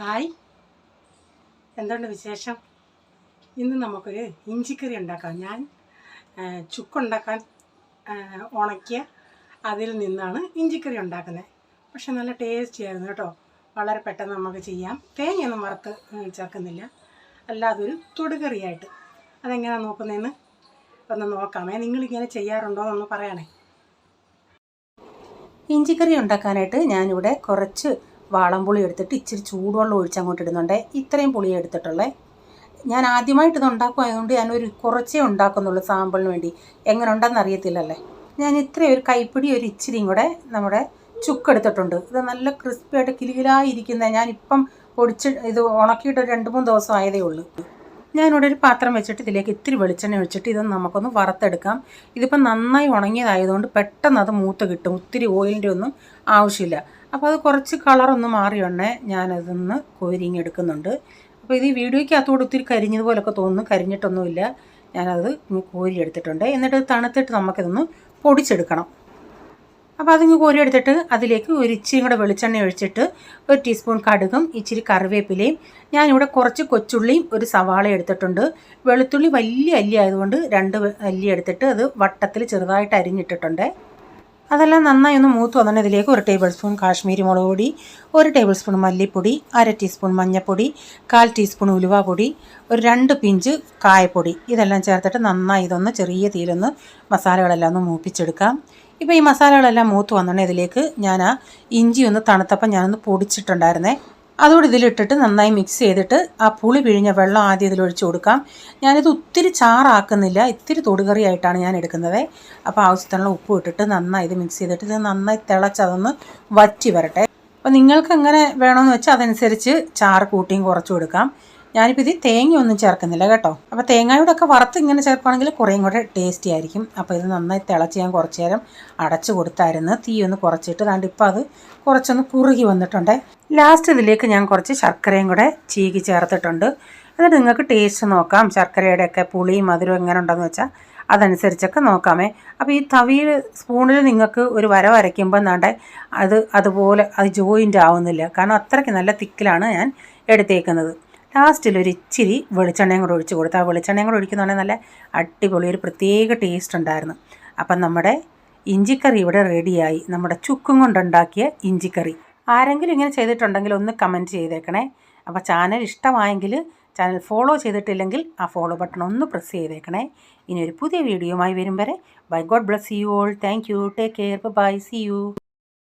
Hi, എന്തുണ്ട് വിശേഷം? ഇന്ന് നമുക്കൊരു ഇഞ്ചിക്കറി ഉണ്ടാക്കാം. ഞാൻ ചുക്കുണ്ടാക്കാൻ ഉണക്കിയ അതിൽ നിന്നാണ് ഇഞ്ചിക്കറി ഉണ്ടാക്കുന്നത്. പക്ഷെ നല്ല ടേസ്റ്റി ആയിരുന്നു കേട്ടോ. വളരെ പെട്ടെന്ന് നമുക്ക് ചെയ്യാം. തേങ്ങയൊന്നും വറുത്ത് ചേർക്കുന്നില്ല, അല്ലാതെ ഒരു തൊടുകറിയായിട്ട്. അതെങ്ങനെയാണ് നോക്കുന്നതെന്ന് ഒന്ന് നോക്കാമേ. നിങ്ങളിങ്ങനെ ചെയ്യാറുണ്ടോ എന്നൊന്ന് പറയണേ. ഇഞ്ചിക്കറി ഉണ്ടാക്കാനായിട്ട് ഞാനിവിടെ കുറച്ച് വാളംപുളി എടുത്തിട്ട് ഇച്ചിരി ചൂടുവെള്ളം ഒഴിച്ച് അങ്ങോട്ട് ഇടുന്നുണ്ട്. ഇത്രയും പുളിയെ എടുത്തിട്ടുള്ളേ. ഞാൻ ആദ്യമായിട്ട് ഇത് ഉണ്ടാക്കുമായതുകൊണ്ട് ഞാനൊരു കുറച്ചേ ഉണ്ടാക്കുന്നുള്ളൂ, സാമ്പിളിന് വേണ്ടി. എങ്ങനെ ഉണ്ടെന്ന് അറിയത്തില്ലല്ലേ. ഞാൻ ഇത്രയും ഒരു കൈപ്പിടി ഒരു ഇച്ചിരിയും കൂടെ നമ്മുടെ ചുക്കെടുത്തിട്ടുണ്ട്. ഇത് നല്ല ക്രിസ്പിയായിട്ട് കിലുകിലായിരിക്കുന്ന, ഞാനിപ്പം ഇത് ഉണക്കിയിട്ട് ഒരു 2-3 ദിവസം ആയതേ ഉള്ളൂ. ഞാനിവിടെ ഒരു പാത്രം വെച്ചിട്ട് ഇതിലേക്ക് ഇത്തിരി വെളിച്ചെണ്ണ ഒഴിച്ചിട്ട് ഇതൊന്ന് നമുക്കൊന്ന് വറുത്തെടുക്കാം. ഇതിപ്പം നന്നായി ഉണങ്ങിയതായതുകൊണ്ട് പെട്ടെന്ന് അത് മൂത്ത് കിട്ടും. ഒത്തിരി ഓയിലിൻ്റെ ഒന്നും ആവശ്യമില്ല. അപ്പോൾ അത് കുറച്ച് കളറൊന്ന് മാറിയുണ്ടേ ഞാനതൊന്ന് കോരിങ്ങെടുക്കുന്നുണ്ട്. അപ്പോൾ ഇത് ഈ വീഡിയോയ്ക്കകത്തോട് ഒത്തിരി കരിഞ്ഞതുപോലൊക്കെ തോന്നുന്നു. കരിഞ്ഞിട്ടൊന്നുമില്ല. ഞാനത് കോരി എടുത്തിട്ടുണ്ട്. എന്നിട്ട് തണുത്തിട്ട് നമുക്കിതൊന്ന് പൊടിച്ചെടുക്കണം. അപ്പോൾ അതിങ്ങ് കോരിയെടുത്തിട്ട് അതിലേക്ക് ഒരു ഇച്ചിരി കൂടെ വെളിച്ചെണ്ണ ഒഴിച്ചിട്ട് 1 ടീസ്പൂൺ കടുകും ഇച്ചിരി കറിവേപ്പിലയും, ഞാനിവിടെ കുറച്ച് കൊച്ചുള്ളിയും ഒരു സവാള എടുത്തിട്ടുണ്ട്. വെളുത്തുള്ളി വലിയ അല്ലി ആയതുകൊണ്ട് 2 അല്ലി എടുത്തിട്ട് അത് വട്ടത്തിൽ ചെറുതായിട്ട് അരിഞ്ഞിട്ടിട്ടുണ്ട്. അതെല്ലാം നന്നായി ഒന്ന് മൂത്ത് വന്നിട്ട് ഇതിലേക്ക് 1 ടേബിൾ സ്പൂൺ കാശ്മീരി മുളക് പൊടി, 1 ടേബിൾ സ്പൂൺ മല്ലിപ്പൊടി, 1/2 ടീസ്പൂൺ മഞ്ഞൾപ്പൊടി, 1/4 ടീസ്പൂൺ ഉലുവാപ്പൊടി, ഒരു 2 പിഞ്ച് കായപ്പൊടി, ഇതെല്ലാം ചേർത്തിട്ട് നന്നായി ഇതൊന്ന് ചെറിയ തീയിലൊന്ന് മസാലകളെല്ലാം ഒന്ന് മൂപ്പിച്ചെടുക്കാം. ഇപ്പോൾ ഈ മസാലകളെല്ലാം മൂത്ത് വന്നിട്ട് ഇതിലേക്ക് ഞാൻ ആ ഇഞ്ചി ഒന്ന് തണുത്തപ്പം ഞാനൊന്ന് പൊടിച്ചിട്ടുണ്ടായിരുന്നേ, അതോടെ ഇതിലിട്ടിട്ട് നന്നായി മിക്സ് ചെയ്തിട്ട് ആ പുളി പിഴിഞ്ഞ വെള്ളം ആദ്യം ഇതിലൊഴിച്ച് കൊടുക്കാം. ഞാനിത് ഒത്തിരി ചാറാക്കുന്നില്ല, ഇത്തിരി തൊടുകറിയായിട്ടാണ് ഞാൻ എടുക്കുന്നത്. അപ്പോൾ ആവശ്യത്തിനുള്ള ഉപ്പ് ഇട്ടിട്ട് നന്നായി ഇത് മിക്സ് ചെയ്തിട്ട് ഇത് നന്നായി തിളച്ചതൊന്ന് വറ്റി വരട്ടെ. അപ്പോൾ നിങ്ങൾക്ക് എങ്ങനെ വേണമെന്ന് വെച്ചാൽ അതനുസരിച്ച് ചാറ് കൂട്ടിയും കുറച്ചും കൊടുക്കാം. ഞാനിപ്പോൾ ഇത് തേങ്ങയൊന്നും ചേർക്കുന്നില്ല കേട്ടോ. അപ്പോൾ തേങ്ങയുടെ ഒക്കെ വറുത്ത് ഇങ്ങനെ ചേർക്കുകയാണെങ്കിൽ കുറേയും കൂടെ ടേസ്റ്റി ആയിരിക്കും. അപ്പോൾ ഇത് നന്നായി തിളച്ച് ഞാൻ കുറച്ച് നേരം അടച്ചു കൊടുത്തായിരുന്നു. തീ ഒന്ന് കുറച്ചിട്ട് ദാണ്ട് ഇപ്പോൾ അത് കുറച്ചൊന്ന് കുറുകി വന്നിട്ടുണ്ട്. ലാസ്റ്റ് ഇതിലേക്ക് ഞാൻ കുറച്ച് ശർക്കരയും കൂടെ ചീകി ചേർത്തിട്ടുണ്ട്. എന്നിട്ട് നിങ്ങൾക്ക് ടേസ്റ്റ് നോക്കാം. ശർക്കരയുടെയൊക്കെ പുളിയും മധുരവും എങ്ങനെ ഉണ്ടെന്ന് വെച്ചാൽ അതനുസരിച്ചൊക്കെ നോക്കാമേ. അപ്പോൾ ഈ തവിയിൽ സ്പൂണിൽ നിങ്ങൾക്ക് ഒരു വര വരയ്ക്കുമ്പോൾ എന്താണ്ട് അതുപോലെ അത് ജോയിൻ്റ് ആവുന്നില്ല. കാരണം അത്രയ്ക്ക് നല്ല തിക്കിലാണ് ഞാൻ എടുത്തേക്കുന്നത്. ലാസ്റ്റിൽ ഒരു ഇച്ചിരി വെളിച്ചെണ്ണയും കൂടെ ഒഴിച്ച് കൊടുത്ത്, ആ വെളിച്ചെണ്ണയും കൂടെ ഒഴിക്കുന്നതാണെങ്കിൽ നല്ല അടിപൊളി ഒരു പ്രത്യേക ടേസ്റ്റ് ഉണ്ടായിരുന്നു. അപ്പം നമ്മുടെ ഇഞ്ചിക്കറി ഇവിടെ റെഡിയായി. നമ്മുടെ ചുക്കും കൊണ്ടുണ്ടാക്കിയ ഇഞ്ചിക്കറി. ആരെങ്കിലും ഇങ്ങനെ ചെയ്തിട്ടുണ്ടെങ്കിൽ ഒന്ന് കമൻറ്റ് ചെയ്തേക്കണേ. അപ്പോൾ ചാനൽ ഇഷ്ടമായെങ്കിൽ ചാനൽ ഫോളോ ചെയ്തിട്ടില്ലെങ്കിൽ ആ ഫോളോ ബട്ടൺ ഒന്ന് പ്രസ് ചെയ്തേക്കണേ. ഇനി ഒരു പുതിയ വീഡിയോയുമായി വരും വരെ bye. God bless you all. Thank you. Take care. Bye. See U.